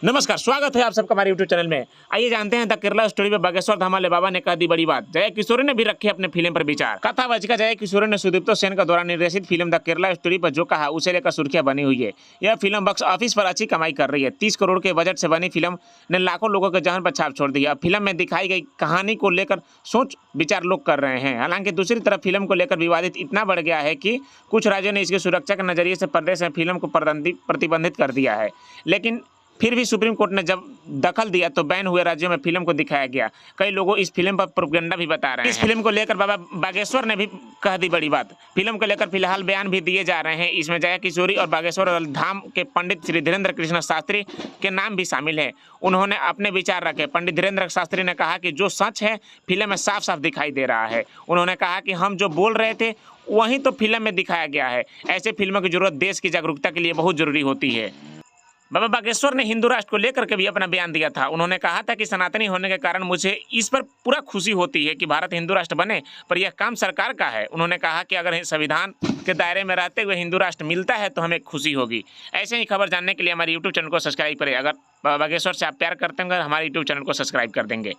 नमस्कार, स्वागत है आप सबका हमारे यूट्यूब चैनल में। आइए जानते हैं द केरला स्टोरी में बागेश्वर धाम वाले बाबा ने कह दी बड़ी बात। जया किशोरी ने भी रखी अपने फिल्म पर विचार। कथावाचिका जया किशोरी ने सुदीप्तो सेन का द्वारा निर्देशित फिल्म द केरला स्टोरी पर जो कहा उसे लेकर सुर्खियां बनी हुई है। यह फिल्म बॉक्स ऑफिस पर अच्छी कमाई कर रही है। 30 करोड़ के बजट से बनी फिल्म ने लाखों लोगों के जहन पर छाप छोड़ दी है। अब फिल्म में दिखाई गई कहानी को लेकर सोच विचार लोग कर रहे हैं। हालांकि दूसरी तरफ फिल्म को लेकर विवादित इतना बढ़ गया है कि कुछ राज्यों ने इसकी सुरक्षा के नजरिए से प्रदेश में फिल्म को प्रतिबंधित कर दिया है। लेकिन फिर भी सुप्रीम कोर्ट ने जब दखल दिया तो बैन हुए राज्यों में फिल्म को दिखाया गया। कई लोगों इस फिल्म पर प्रोपेगेंडा भी बता रहे हैं। इस फिल्म को लेकर बाबा बागेश्वर ने भी कह दी बड़ी बात। फिल्म को लेकर फिलहाल बयान भी दिए जा रहे हैं। इसमें जया किशोरी और बागेश्वर धाम के पंडित श्री धीरेन्द्र कृष्ण शास्त्री के नाम भी शामिल है। उन्होंने अपने विचार रखे। पंडित धीरेन्द्र शास्त्री ने कहा कि जो सच है फिल्म में साफ साफ दिखाई दे रहा है। उन्होंने कहा कि हम जो बोल रहे थे वहीं तो फिल्म में दिखाया गया है। ऐसे फिल्मों की जरूरत देश की जागरूकता के लिए बहुत जरूरी होती है। बाबा बागेश्वर ने हिंदू राष्ट्र को लेकर के भी अपना बयान दिया था। उन्होंने कहा था कि सनातनी होने के कारण मुझे इस पर पूरा खुशी होती है कि भारत हिंदू राष्ट्र बने, पर यह काम सरकार का है। उन्होंने कहा कि अगर संविधान के दायरे में रहते हुए हिंदू राष्ट्र मिलता है तो हमें खुशी होगी। ऐसे ही खबर जानने के लिए हमारे यूट्यूब चैनल को सब्सक्राइब करें। अगर बागेश्वर से आप प्यार करते हैं हमारे यूट्यूब चैनल को सब्सक्राइब कर देंगे।